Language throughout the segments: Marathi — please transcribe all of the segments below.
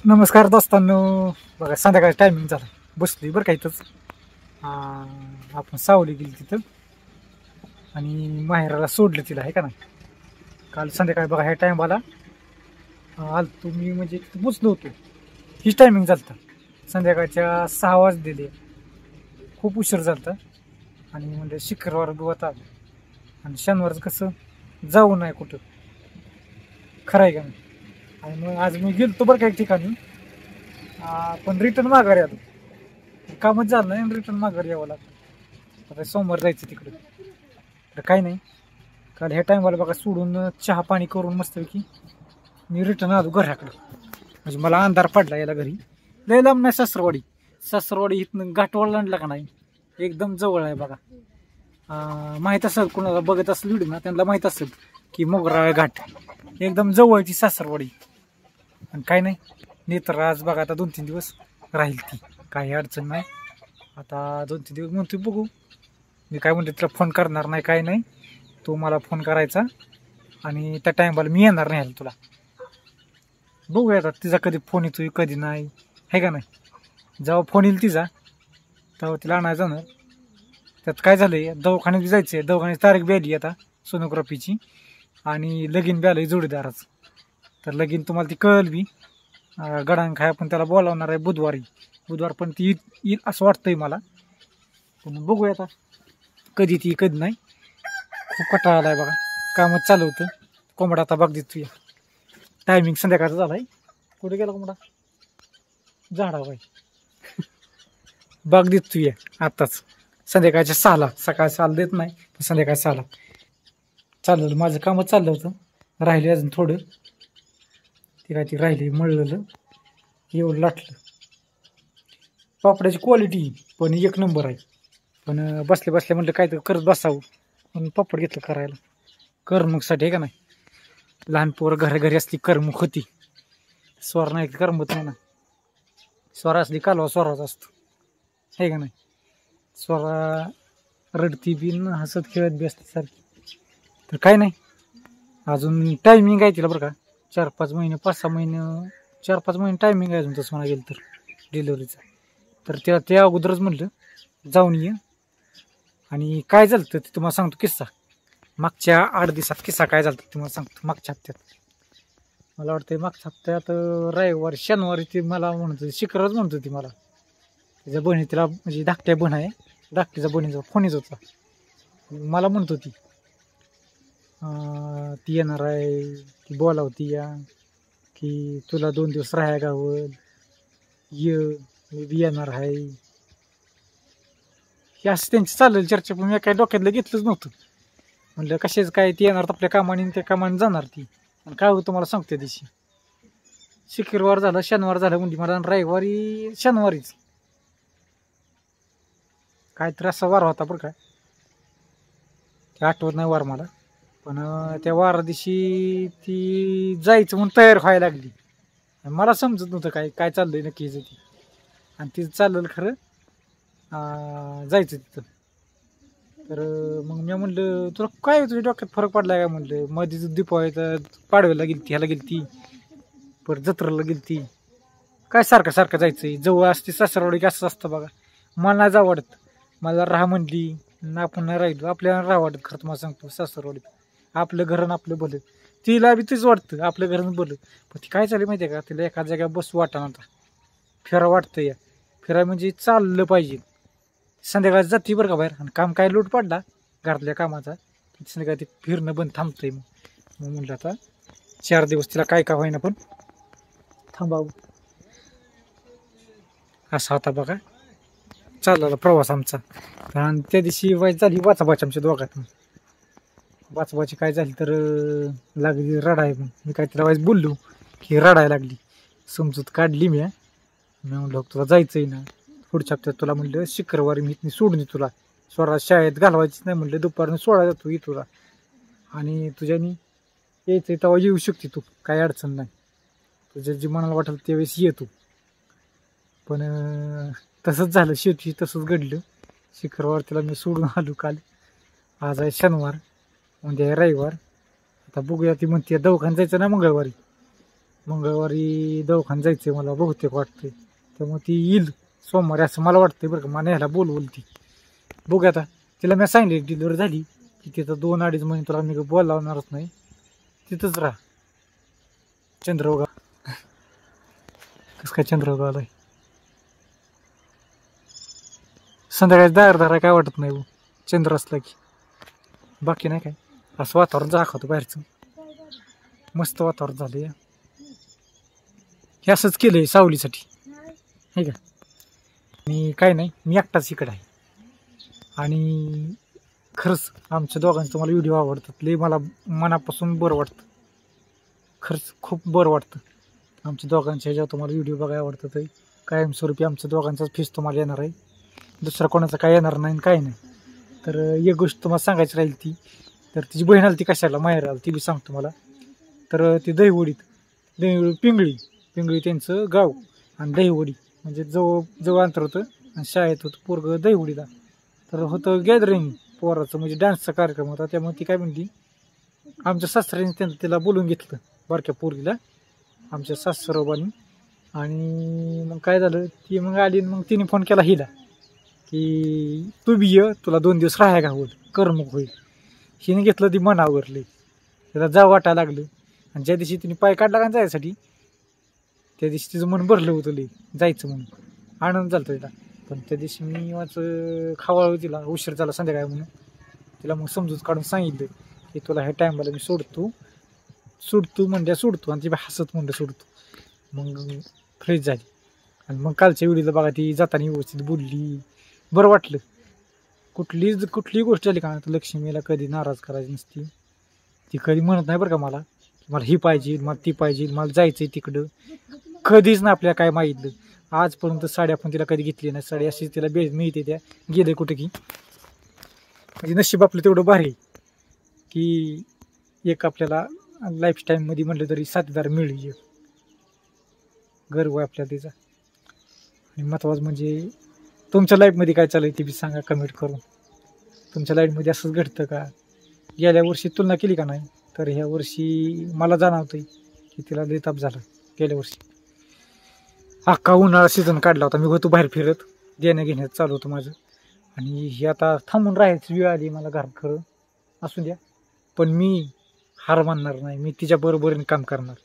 नमस्कार दोस्तांनो. बघा संध्याकाळी टायमिंग झाला, बसली बरं का इथंच. आपण सावली गेली तिथं आणि माहेराला सोडलं तिला, आहे का नाही. काल संध्याकाळी बघा ह्या टायमाला आल तुम्ही, म्हणजे तिथं पोचलो होतो. हीच टायमिंग झालं संध्याकाळच्या 6 वाजलेले, खूप उशीर झाला. आणि म्हणजे शुक्रवार बुवात आलं आणि शनिवारचं कसं जाऊ नाही कुठं, खरं आहे का नाही. आणि मग आज मी गेलो बरं का एक ठिकाणी, पण रिटर्न माघारी आलो. कामच झालं नाही आणि रिटर्न माघारी यावं लागतं. आता सोमवार जायचं तिकडे. तर काही नाही, काल ह्या टायमाला बघा सोडून चहा पाणी करून मस्तपैकी मी रिटर्न आलो घराकडं. म्हणजे मला अंधार पडला याला घरी. लय लांब नाही, सासरवाडी इथनं घाटवाडला आणला का नाही, एकदम जवळ आहे बघा. माहीत असेल कोणाला बघत असेल व्हिडिओ ना, त्यांना माहीत असेल की मोगरा घाट एकदम जवळची सासरवाडी. आणि काय नाही, नेत्र आज बघा आता 2-3 दिवस राहील ती, काही अडचण नाही. आता 2-3 दिवस म्हणतो बघू. मी काय म्हणते, तुला फोन करणार नाही काय नाही, तू मला फोन करायचा आणि त्या टायमाला मी येणार नाही तुला. बघूया आता तिचा कधी फोन येतोय कधी नाही, आहे का नाही. जेव्हा फोन येईल तिचा तेव्हा तिला आणायला जाणार. त्यात काय झालंय, दवाखान्यात जायचं आहे. दवाखान्याची तारीख बी आली आता सोनोग्राफीची, आणि लगीन बी आलंय जोडीदाराचं. तर लगीन तुम्हाला ती कळल बी. गडांग खाय आपण त्याला बोलावणार आहे बुधवार पण ती येईल असं वाटतंय मला. पण बघूया आता कधी ती कधी नाही. खूप कटाळा आलाय बघा, कामच चालू होतं. कोंबडा आता बघ देत तुया, टायमिंग संध्याकाळचा झालाय. कुठे गेला कोंबडा? झाडा बाई बाग देत तुया आत्ताच संध्याकाळच्या 6ला. सकाळी 6ला देत नाही, पण संध्याकाळी 6ला. चाललं माझं कामच चाललं होतं, राहिले अजून थोडं. ते काय ते राहिले मळलेलं एवढं लाटलं. पापडाची क्वालिटी पण 1 नंबर आहे. पण बसल्या बसल्या म्हटलं काय तर करत बसावं, पण पापड घेतलं करायला करमणुकीसाठी, आहे का नाही. लहान पोरं घरी असली करमणूक होती. स्वर नाही करमत नाही ना. स्वर असली कालवा स्वराचा असतो, आहे का नाही. स्वरा रडती बिन हसत खेळत बी असते सारखी. तर काय नाही, अजून टायमिंग आहे तिला बरं का. 4-5 महिने 5-6 महिने 4-5 महिने टायमिंग आहे अजून तसं म्हणा गेलं तर डिलिव्हरीचा. तर त्या अगोदरच म्हटलं जाऊन ये. आणि काय झालं तर ते तुम्हाला सांगतो किस्सा. मागच्या 8 दिवसात किस्सा काय झालं तुम्हाला सांगतो. मागच्या हप्त्यात मला वाटतं, मागच्या हप्त्यात रविवारी शनिवारी ती मला म्हणतो, शुक्रवारच म्हणतो ती मला. त्याच्या बहिणी तिला, म्हणजे धाकट्या बहीण आहे, धाकटीचा बहिणीचा फोन येत होता. मला म्हणत होती ती येणार आहे, ती बोलावती या की तुला 2 दिवस राहायला गावल, ये मी बी येणार आहे. हे असं त्यांची चाललेली चर्चा, पण मी काय डोक्यातलं घेतलंच नव्हतं. म्हणलं कशाच काय, ती येणार आपल्या कामाने, त्या कामाने जाणार ती. आणि काय होतं मला सांगते, दिवशी शुक्रवार झालं शनिवार झालं म्हणजे मला रविवारी शनिवारीच काय तर असा वार होता बरं का, ते आठवत नाही वार मला. पण त्या वारा दिवशी ती जायचं म्हणून तयार व्हायला लागली. मला समजत नव्हतं काय काय चाललंय नक्की ती. आणि तिचं चाललं खरं जायचं तिथं. तर मग मी म्हणलं तुला काय तुझ्या डोक्यात फरक पडला काय म्हणलं. मध्ये दीपावळीचं पाडव्याला गेली ती, ह्याला गेली ती, परत जत्रेला गेली ती. काय सारखं सारखं जायचं, जवळ असते सासरवाडी की असं असतं बघा. मला नाही जावं वाटत, मला राहा म्हणली ना, आपण नाही राहिलो आपल्याला राहा वाटत. खरं तुम्हाला सांगतो, सासरवाडीत आपलं घरन आपलं भलं. तिला बी तेच वाटतं, आपलं घरन भलं. पण ती काय चालली माहिती आहे का, तिला एका जागा बसू वाटा नव्हता, फिरा वाटतं या. फिराय म्हणजे चाललं पाहिजे. संध्याकाळी जाते बरं का बाहेर, आणि काम काय लोट पडला घरातल्या कामाचा, संध्याकाळी ते फिरणं बंद थांबतंय. मग म्हणलं आता 4 दिवस तिला काय का होईना पण थांबावं. असा होता बघा चालला प्रवास आमचा. कारण त्या दिवशी वाईट झाली वाचाबाच आमच्या दोघात. वाचाबाची काय झाली तर लागली रडाय. मग मी काय तिला वाईच बोललो की रडायला लागली. समजूत काढली मी म्हणलं तुला जायचंय ना पुढच्या हप्त्यात, तुला म्हणलं शुक्रवारी मी इथं सोडून दे, तुला स्वरा शाळेत घालवायचीच नाही म्हणलं, दुपारनं सोडा जातो ये तुला, आणि तुझ्यानी यायचं तेव्हा येऊ शकते तू, काही अडचण नाही. तुझ्या जी मनाला वाटेल त्यावेळेस ये तू. पण तसंच झालं, शेवटी तसंच घडलं. शुक्रवार तिला मी सोडून आलो काल. आज आहे शनिवार, उद्या आहे रविवार. आता बघूया, ती म्हणते दवाखान्यात जायचं ना मंगळवारी. मंगळवारी दवाखान्यात जायचं मला बहुतेक वाटतंय. त्यामुळे ती येईल सोमवारी असं मला वाटतंय बरं का. मला ह्याला बोलवलं ती. बघू आता. तिला मी सांगितलं डिलिव्हरी झाली की तिथं 2-2.5 महिने तुला मी बोलावणारच नाही, तिथंच राहा. चंद्रगाव कसं काय चंद्रगाव आलाय संध्याकाळी दार काय वाटत नाही चंद्र असला की. बाकी नाही काय, असं वातावरण दाखवतो बाहेरचं. मस्त वातावरण झालं या. हे असंच केलंय सावलीसाठी हे का. आणि काय नाही, मी एकटाच इकडे आहे. आणि खरंच आमच्या दोघांचे तुम्हाला व्हिडिओ आवडतात लय, मला मनापासून बरं वाटतं. खरंच खूप बरं वाटतं. आमच्या दोघांच्या ह्याच्यावर तुम्हाला व्हिडिओ बघायला आवडतात. कायमस्वरूपी आमच्या दोघांचाच फेस तुम्हाला येणार आहे, दुसरा कोणाचा काय येणार नाही काय नाही. तर एक गोष्ट तुम्हाला सांगायची राहील ती, तर तिची बहीण आली ती कशाला माहेर आली ती बी सांगतो मला. तर ती दहिवडी पिंगळी त्यांचं गाव, आणि दहिवडी म्हणजे जवळ अंतर होतं. आणि शाळेत होतं पोरगं दहिवडीला. तर होतं गॅदरिंग पोराचं, म्हणजे डान्सचा कार्यक्रम होता. त्यामुळे ती काय म्हणली, आमच्या सासऱ्याने तिला बोलून घेतलं बारक्या पोरीला, आमच्या सासरोबांनी. आणि मग काय झालं, ती मग आली. मग तिने फोन केला हिला की तू बी ये, तुला 2 दिवस राहायला होईल, करमूक होईल. हिने घेतलं ती मनावरले, तिला जावं वाटायला लागलं. आणि ज्या दिवशी तिने पाय काढला का जायसाठी, त्या दिवशी तिचं मन भरलं होतं लई जायचं म्हणून, आनंद झाला तिला. पण त्या दिवशी मी खावाळू तिला, उशीर झाला संध्याकाळी म्हणून. तिला मग समजूत काढून सांगितलं की तुला ह्या टायमाला मी सोडतो म्हणल्या सोडतो. आणि ती हसत म्हणलं सोडतो. मग फ्रेश झाली. आणि मग कालच्या व्हिडिओला बघा, ती जाताना व्यवस्थित बोलली, बरं वाटलं. कुठलीही गोष्ट आली का, तर लक्ष्मीला कधी नाराज करायची नसती. ती कधी म्हणत नाही बरं का मला की मला ही पाहिजे, मला ती पाहिजे, मला जायचं आहे तिकडं. कधीच ना आपल्याला काय मागितलं. आजपर्यंत साडी आपण तिला कधी घेतली नाही. साडी अशी तिला मिळते त्या गेले कुठं की. म्हणजे नशीब आपलं तेवढं भारी की एक आपल्याला लाईफटाईममध्ये म्हटलं तरी साथीदार मिळली. गर्व आहे आपल्याला तिचा. आणि महत्त्वाचं म्हणजे तुमच्या लाईफमध्ये काय चालू आहे ते बी सांगा कमेंट करून. तुमच्या लाईफमध्ये असंच घडतं का? गेल्या वर्षी तुलना केली का नाही, तर ह्या वर्षी मला जाणवतंय की तिला लय ताप झाला. गेल्या वर्षी अख्खा उन्हाळा सीझन काढला होता. मी होतो बाहेर फिरत, देणं घेण्यात चालू होतं माझं. आणि हे आता थांबून राहायची वेळ आली मला घरात. खरं असू द्या, पण मी हार मानणार नाही. मी तिच्या बरोबरीने काम करणार,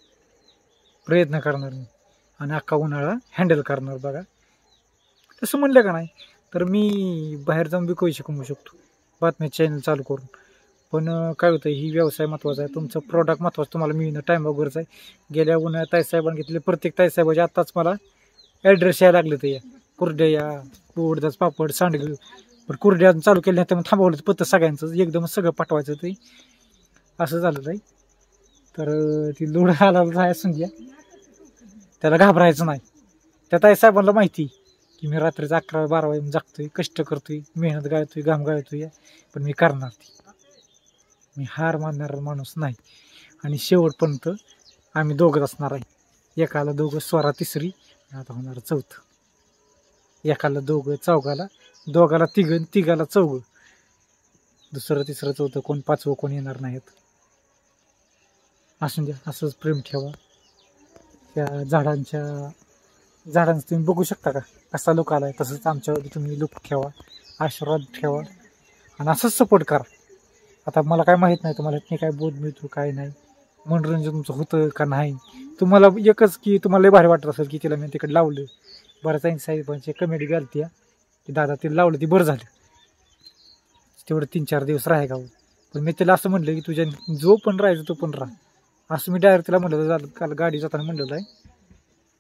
प्रयत्न करणार मी, आणि अख्खा उन्हाळा हँडल करणार. बघा तसं म्हणलं का नाही, तर मी बाहेर जाऊन बी पैसे कमवू शकतो बातम्या चॅनल चालू करून. पण काय होतं, ही व्यवसाय महत्त्वाचा आहे. तुमचं प्रोडक्ट महत्त्वाचं, तुम्हाला मिळणं टाईम वगैरेच आहे. गेल्या उन्हाळ्यात ताईसाहेबांनी घेतले, प्रत्येक ताईसाहेबाचे आत्ताच मला ॲड्रेस यायला लागले. ते कुरड्या, उडदाच पापड, सांडगं. पण कुरड्या अजून चालू केले नाही, त्यामुळे थांबवलं पत्तं सगळ्यांचं, एकदमच सगळं पाठवायचं ते असं झालं नाही. तर ती लोड आला आहे समजा, त्याला घाबरायचं नाही. त्या ताईसाहेबांना माहिती की मी रात्रीचं 11-12 वाजून जागतोय, कष्ट करतोय, मेहनत गाळतोय, घाम गाळतोय, पण मी करणार ती. मी हार मानणारा माणूस नाही. आणि शेवटपर्यंत आम्ही दोघंच असणार आहे. एकाला दोघं, स्वरा तिसरी, आता होणार चौथं. एकाला दोघं, चौघाला दोघाला तिघं, तिघाला चौघं, दुसरं तिसरं चौथं, कोण पाचवं कोण येणार नाहीत. असून द्या, असंच प्रेम ठेवा. त्या झाडांचं तुम्ही बघू शकता का कसा लुक आलाय, तसंच आमच्यावर तुम्ही लुक ठेवा, आशीर्वाद ठेवा, आणि असंच सपोर्ट करा. आता मला काय माहीत नाही तुम्हाला मी काय बोध मिळतो काय नाही, मनोरंजन तुमचं होतं का नाही. तुम्हाला एकच की तुम्हाला लय भारी वाटत असेल की तिला मी तिकडे लावलं. बऱ्याच साहेबांची कमेंट बी आली की दादा तिला लावलं ती बरं झालं, तेवढं 3-4 दिवस राहाय गाव. पण मी तिला असं म्हटलं की तुझ्या जो पण राहायचं तो पण राहा. असं मी डायरेक्ट तिला म्हटलं, काल गाडी जाताना म्हणलेलं आहे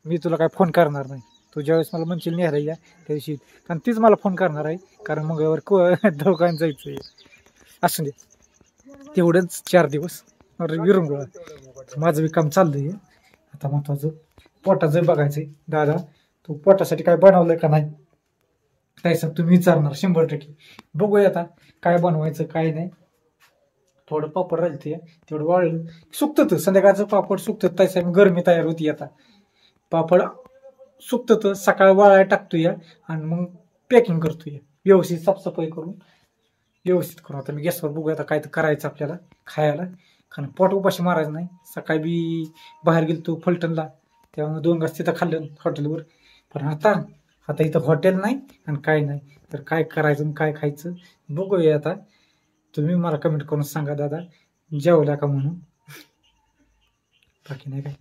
मी तुला काय फोन करणार नाही, तू ज्यावेळेस मला म्हणशील न्यायला या त्या दिवशी, कारण तीच मला फोन करणार आहे, कारण मंगळवार दोघांना जायचं आहे. असू दे, तेवढंच 4 दिवस विरंगुळा. माझं बी काम चाललंय. आता महत्वाचं पोटाचं बघायचंय. दादा तू पोटासाठी काय बनवलंय का नाही, काय साहेब तुम्ही विचारणार 100%. बघूया आता काय बनवायचं काय नाही. थोडं पापड राहिलं तेवढं वाळलं सुकतं, संध्याकाळचं पापड सुकतं. ताई गरमी तयार होती. आता पापड सुकतं, सकाळ वाळायला टाकतोय आणि मग पॅकिंग करतोय व्यवस्थित, साफसफाई करून व्यवस्थित करून. आता मी गॅसवर बघूया आता काय तर करायचं आपल्याला खायला. कारण पोट उपाशी मारायचं नाही. सकाळी बी बाहेर गेलो तो फलटणला, तेव्हा 2 घास तिथं खाल्लं हॉटेलवर. पण आता आता इथं हॉटेल नाही आणि काय नाही, तर काय करायचं आणि काय खायचं बघूया आता. तुम्ही मला कमेंट करून सांगा दादा जेवला का म्हणून. बाकी नाही काय.